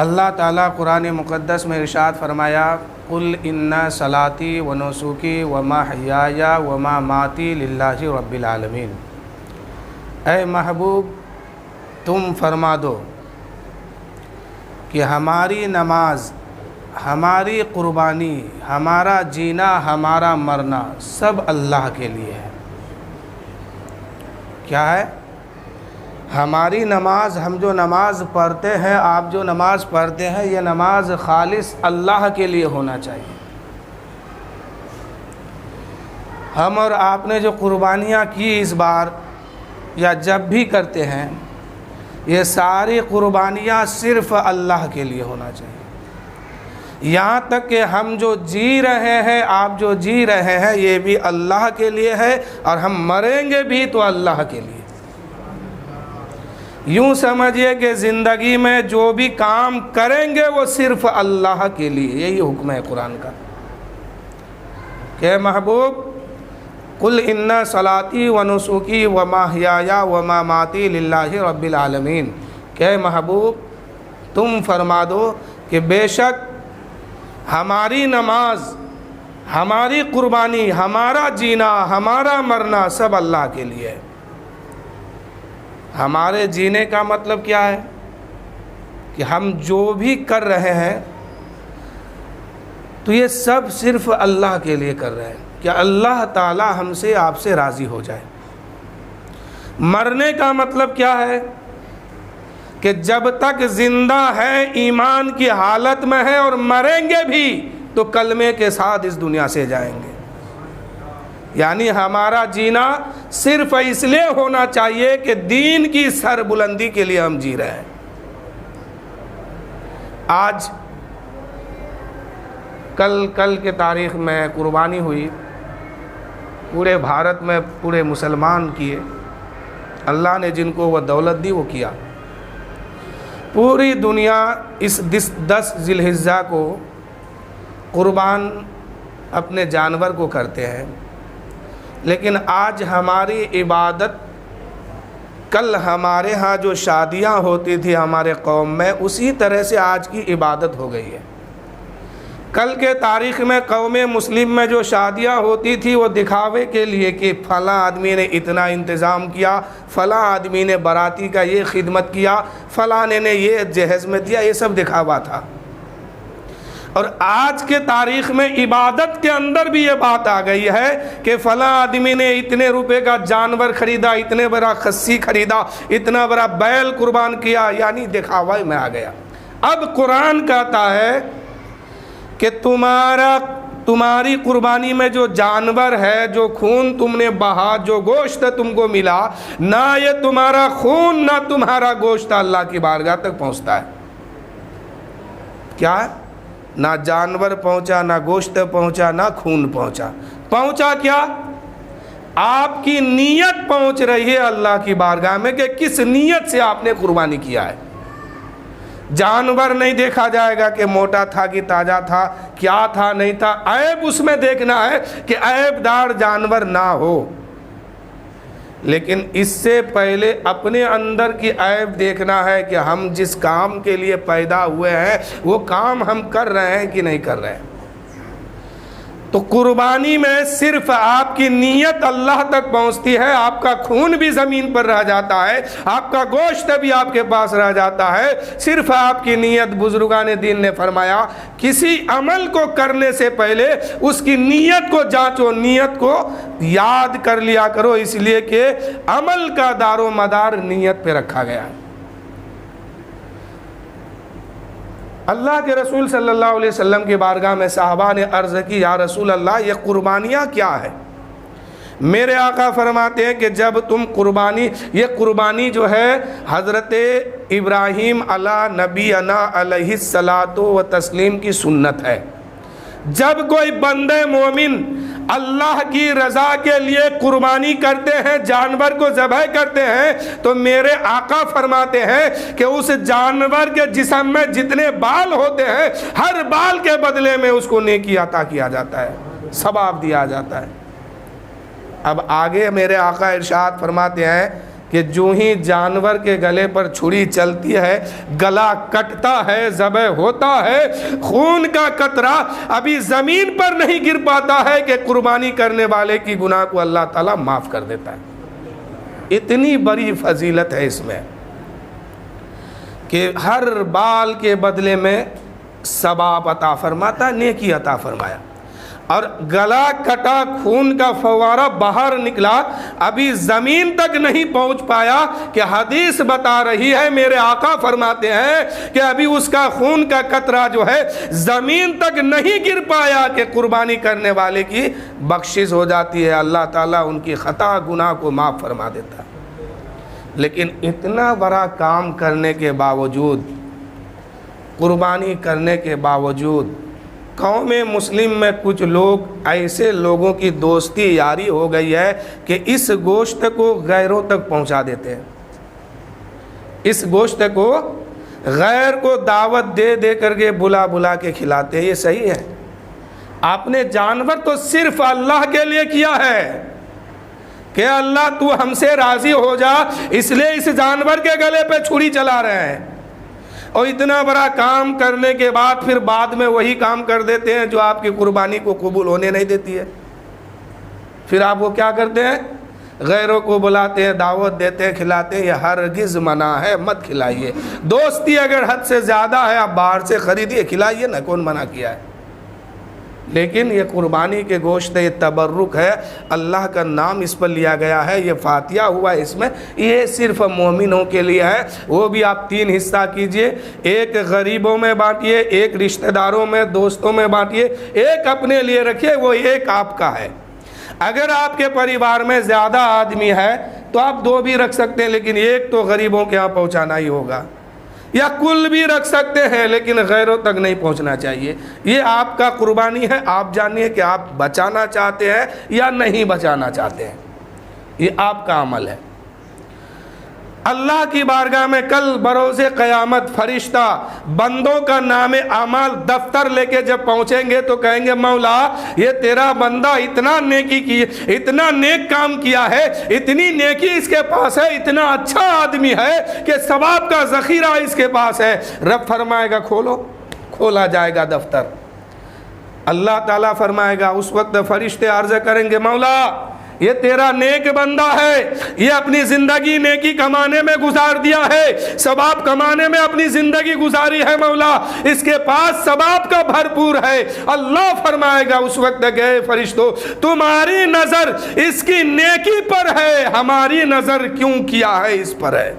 اللہ تعالیٰ قرآن مقدس میں ارشاد فرمایا قل ان صلاتی و نسکی و محیای و مماتی للہ رب العالمین۔ اے محبوب تم فرما دو کہ ہماری نماز، ہماری قربانی، ہمارا جینا، ہمارا مرنا سب اللہ کے لیے ہے۔ کیا ہے؟ ہماری نماز، ہم جو نماز پڑھتے ہیں، آپ جو نماز پڑھتے ہیں، یہ نماز خالص اللہ کے لیے ہونا چاہیے۔ ہم اور آپ نے جو قربانیاں کی اس بار یا جب بھی کرتے ہیں، یہ ساری قربانیاں صرف اللہ کے لیے ہونا چاہیے۔ یہاں تک کہ ہم جو جی رہے ہیں، آپ جو جی رہے ہیں، یہ بھی اللہ کے لیے ہے، اور ہم مریں گے بھی تو اللہ کے لیے۔ یوں سمجھیے کہ زندگی میں جو بھی کام کریں گے وہ صرف اللہ کے لیے، یہی حکم ہے قرآن کا کہ محبوب قل ان صلاتی و نسکی و محیای و مماتی للہ رب العالمین، کہ محبوب تم فرما دو کہ بے شک ہماری نماز، ہماری قربانی، ہمارا جینا، ہمارا مرنا سب اللہ کے لیے ہے۔ ہمارے جینے کا مطلب کیا ہے؟ کہ ہم جو بھی کر رہے ہیں تو یہ سب صرف اللہ کے لیے کر رہے ہیں کہ اللہ تعالی ہم سے، آپ سے راضی ہو جائے۔ مرنے کا مطلب کیا ہے؟ کہ جب تک زندہ ہے، ایمان کی حالت میں ہے، اور مریں گے بھی تو کلمے کے ساتھ اس دنیا سے جائیں گے۔ یعنی ہمارا جینا صرف اس لیے ہونا چاہیے کہ دین کی سر بلندی کے لیے ہم جی رہے ہیں۔ آج کل کے تاریخ میں قربانی ہوئی، پورے بھارت میں پورے مسلمان کیے، اللہ نے جن کو وہ دولت دی وہ کیا۔ پوری دنیا اس 10 ذی الحجہ کو قربان اپنے جانور کو کرتے ہیں، لیکن آج ہماری عبادت، کل ہمارے ہاں جو شادیاں ہوتی تھی ہمارے قوم میں، اسی طرح سے آج کی عبادت ہو گئی ہے۔ کل کے تاریخ میں قوم مسلم میں جو شادیاں ہوتی تھی وہ دکھاوے کے لیے کہ فلاں آدمی نے اتنا انتظام کیا، فلاں آدمی نے باراتی کا یہ خدمت کیا، فلاں نے یہ جہیز میں دیا، یہ سب دکھاوا تھا۔ اور آج کے تاریخ میں عبادت کے اندر بھی یہ بات آ گئی ہے کہ فلاں آدمی نے اتنے روپے کا جانور خریدا، اتنے بڑا خصی خریدا، اتنا بڑا بیل قربان کیا، یعنی دکھاوا میں آ گیا۔ اب قرآن کہتا ہے کہ تمہاری قربانی میں جو جانور ہے، جو خون تم نے بہا، جو گوشت تم کو ملا، نہ یہ تمہارا خون نہ تمہارا گوشت اللہ کی بارگاہ تک پہنچتا ہے۔ کیا ہے؟ نہ جانور پہنچا، نہ گوشت پہنچا، نہ خون پہنچا۔ پہنچا کیا؟ آپ کی نیت پہنچ رہی ہے اللہ کی بارگاہ میں کہ کس نیت سے آپ نے قربانی کیا ہے۔ جانور نہیں دیکھا جائے گا کہ موٹا تھا کہ تازہ تھا، کیا تھا نہیں تھا، عیب اس میں دیکھنا ہے کہ عیب دار جانور نہ ہو۔ لیکن اس سے پہلے اپنے اندر کی عیب دیکھنا ہے کہ ہم جس کام کے لیے پیدا ہوئے ہیں وہ کام ہم کر رہے ہیں کہ نہیں کر رہے ہیں۔ تو قربانی میں صرف آپ کی نیت اللہ تک پہنچتی ہے، آپ کا خون بھی زمین پر رہ جاتا ہے، آپ کا گوشت بھی آپ کے پاس رہ جاتا ہے، صرف آپ کی نیت۔ بزرگان دین نے فرمایا کسی عمل کو کرنے سے پہلے اس کی نیت کو جانچو، نیت کو یاد کر لیا کرو، اس لیے کہ عمل کا دار و مدار نیت پہ رکھا گیا ہے۔ اللہ کے رسول صلی اللہ علیہ وسلم کی بارگاہ میں صحابہ نے عرض کی یا رسول اللہ یہ قربانیاں کیا ہے؟ میرے آقا فرماتے ہیں کہ جب تم یہ قربانی جو ہے حضرت ابراہیم علیہ نبینا علیہ الصلاۃ و تسلیم کی سنت ہے۔ جب کوئی بندے مومن اللہ کی رضا کے لیے قربانی کرتے ہیں، جانور کو ذبح کرتے ہیں، تو میرے آقا فرماتے ہیں کہ اس جانور کے جسم میں جتنے بال ہوتے ہیں ہر بال کے بدلے میں اس کو نیکی عطا کیا جاتا ہے، ثواب دیا جاتا ہے۔ اب آگے میرے آقا ارشاد فرماتے ہیں کہ جو ہی جانور کے گلے پر چھری چلتی ہے گلا کٹتا ہے، ذبح ہوتا ہے، خون کا قطرہ ابھی زمین پر نہیں گر پاتا ہے کہ قربانی کرنے والے کی گناہ کو اللہ تعالیٰ معاف کر دیتا ہے۔ اتنی بڑی فضیلت ہے اس میں کہ ہر بال کے بدلے میں ثواب عطا فرماتا، نیکی عطا فرمایا، اور گلا کٹا خون کا فوارہ باہر نکلا ابھی زمین تک نہیں پہنچ پایا کہ حدیث بتا رہی ہے، میرے آقا فرماتے ہیں کہ ابھی اس کا خون کا قطرہ جو ہے زمین تک نہیں گر پایا کہ قربانی کرنے والے کی بخشش ہو جاتی ہے، اللہ تعالیٰ ان کی خطا گناہ کو معاف فرما دیتا ہے۔ لیکن اتنا بڑا کام کرنے کے باوجود، قربانی کرنے کے باوجود، قوم مسلم میں کچھ لوگ ایسے لوگوں کی دوستی یاری ہو گئی ہے کہ اس گوشت کو غیروں تک پہنچا دیتے ہیں، اس گوشت کو غیر کو دعوت دے دے کر کے بلا بلا کے کھلاتے ہیں۔ یہ صحیح ہے؟ آپ نے جانور تو صرف اللہ کے لیے کیا ہے کہ اللہ تو ہم سے راضی ہو جا، اس لیے اس جانور کے گلے پہ چھری چلا رہے ہیں، اور اتنا بڑا کام کرنے کے بعد پھر بعد میں وہی کام کر دیتے ہیں جو آپ کی قربانی کو قبول ہونے نہیں دیتی ہے۔ پھر آپ وہ کیا کرتے ہیں؟ غیروں کو بلاتے ہیں، دعوت دیتے ہیں، کھلاتے ہیں۔ یہ ہرگز منع ہے، مت کھلائیے۔ دوستی اگر حد سے زیادہ ہے آپ باہر سے خریدیے، کھلائیے نا، کون منع کیا ہے؟ لیکن یہ قربانی کے گوشت یہ تبرک ہے، اللہ کا نام اس پر لیا گیا ہے، یہ فاتحہ ہوا اس میں، یہ صرف مومنوں کے لیے ہے۔ وہ بھی آپ 3 حصہ کیجئے، ایک غریبوں میں بانٹیے، ایک رشتہ داروں میں، دوستوں میں بانٹیے، ایک اپنے لیے رکھیے، وہ ایک آپ کا ہے۔ اگر آپ کے پریوار میں زیادہ آدمی ہے تو آپ 2 بھی رکھ سکتے ہیں، لیکن ایک تو غریبوں کے ہاں پہنچانا ہی ہوگا، یا کل بھی رکھ سکتے ہیں لیکن غیروں تک نہیں پہنچنا چاہیے۔ یہ آپ کا قربانی ہے، آپ جانیے کہ آپ بچانا چاہتے ہیں یا نہیں بچانا چاہتے ہیں، یہ آپ کا عمل ہے۔ اللہ کی بارگاہ میں کل بروز قیامت فرشتہ بندوں کا نام اعمال دفتر لے کے جب پہنچیں گے تو کہیں گے مولا یہ تیرا بندہ اتنا نیکی کی، اتنا نیک کام کیا ہے، اتنی نیکی اس کے پاس ہے، اتنا اچھا آدمی ہے کہ ثواب کا ذخیرہ اس کے پاس ہے۔ رب فرمائے گا کھولو، کھولا جائے گا دفتر۔ اللہ تعالیٰ فرمائے گا، اس وقت فرشتے عرض کریں گے مولا یہ تیرا نیک بندہ ہے، یہ اپنی زندگی نیکی کمانے میں گزار دیا ہے، ثواب کمانے میں اپنی زندگی گزاری ہے مولا، اس کے پاس ثواب کا بھرپور ہے۔ اللہ فرمائے گا اس وقت گئے فرشتوں تمہاری نظر اس کی نیکی پر ہے، ہماری نظر کیوں کیا ہے اس پر ہے،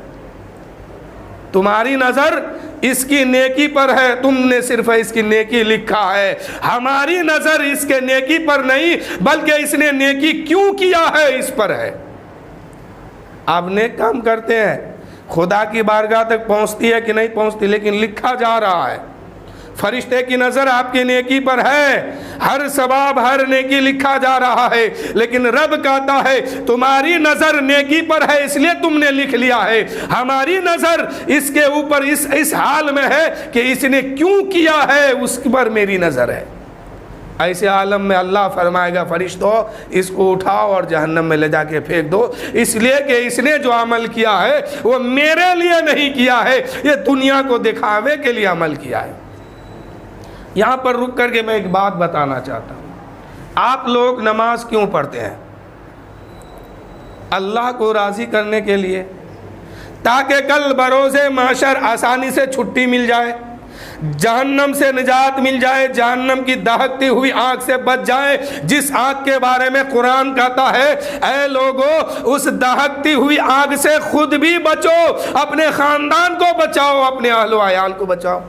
تمہاری نظر اس کی نیکی پر ہے، تم نے صرف اس کی نیکی لکھا ہے، ہماری نظر اس کے نیکی پر نہیں بلکہ اس نے نیکی کیوں کیا ہے اس پر ہے۔ آپ نیک کام کرتے ہیں، خدا کی بارگاہ تک پہنچتی ہے کہ نہیں پہنچتی، لیکن لکھا جا رہا ہے، فرشتے کی نظر آپ کی نیکی پر ہے، ہر ثواب ہر نیکی لکھا جا رہا ہے، لیکن رب کہتا ہے تمہاری نظر نیکی پر ہے اس لیے تم نے لکھ لیا ہے، ہماری نظر اس کے اوپر اس حال میں ہے کہ اس نے کیوں کیا ہے اس پر میری نظر ہے۔ ایسے عالم میں اللہ فرمائے گا فرشتوں اس کو اٹھاؤ اور جہنم میں لے جا کے پھینک دو، اس لیے کہ اس نے جو عمل کیا ہے وہ میرے لیے نہیں کیا ہے، یہ دنیا کو دکھاوے کے لیے عمل کیا ہے۔ یہاں پر رک کر کے میں ایک بات بتانا چاہتا ہوں، آپ لوگ نماز کیوں پڑھتے ہیں؟ اللہ کو راضی کرنے کے لیے، تاکہ کل بروز محشر آسانی سے چھٹی مل جائے، جہنم سے نجات مل جائے، جہنم کی دہکتی ہوئی آگ سے بچ جائے، جس آگ کے بارے میں قرآن کہتا ہے اے لوگو اس دہکتی ہوئی آگ سے خود بھی بچو، اپنے خاندان کو بچاؤ، اپنے اہل و عیال کو بچاؤ۔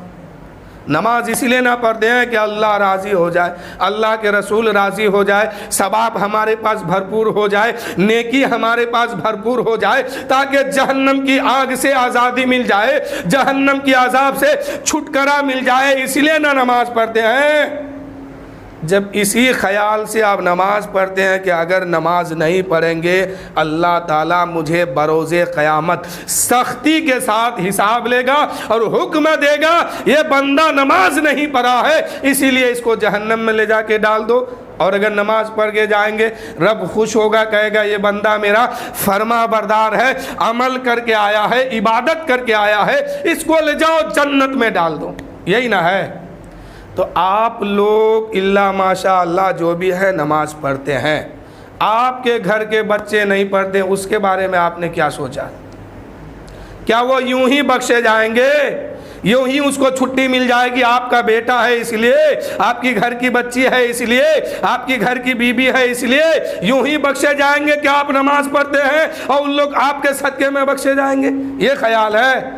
نماز اس لیے نہ پڑھتے ہیں کہ اللہ راضی ہو جائے، اللہ کے رسول راضی ہو جائے، ثواب ہمارے پاس بھرپور ہو جائے، نیکی ہمارے پاس بھرپور ہو جائے، تاکہ جہنم کی آگ سے آزادی مل جائے، جہنم کی عذاب سے چھٹکارا مل جائے، اس لیے نہ نماز پڑھتے ہیں۔ جب اسی خیال سے آپ نماز پڑھتے ہیں کہ اگر نماز نہیں پڑھیں گے اللہ تعالیٰ مجھے بروز قیامت سختی کے ساتھ حساب لے گا اور حکم دے گا یہ بندہ نماز نہیں پڑھا ہے اسی لیے اس کو جہنم میں لے جا کے ڈال دو، اور اگر نماز پڑھ کے جائیں گے رب خوش ہوگا, کہے گا یہ بندہ میرا فرما بردار ہے, عمل کر کے آیا ہے, عبادت کر کے آیا ہے, اس کو لے جاؤ جنت میں ڈال دو. یہی نہ ہے؟ تو آپ لوگ الا ماشاء اللہ جو بھی ہے نماز پڑھتے ہیں, آپ کے گھر کے بچے نہیں پڑھتے, اس کے بارے میں آپ نے کیا سوچا؟ کیا وہ یوں ہی بخشے جائیں گے؟ یوں ہی اس کو چھٹی مل جائے گی, آپ کا بیٹا ہے اس لیے, آپ کی گھر کی بچی ہے اس لیے, آپ کی گھر کی بیوی ہے اس لیے یوں ہی بخشے جائیں گے کہ آپ نماز پڑھتے ہیں اور ان لوگ آپ کے صدقے میں بخشے جائیں گے؟ یہ خیال ہے؟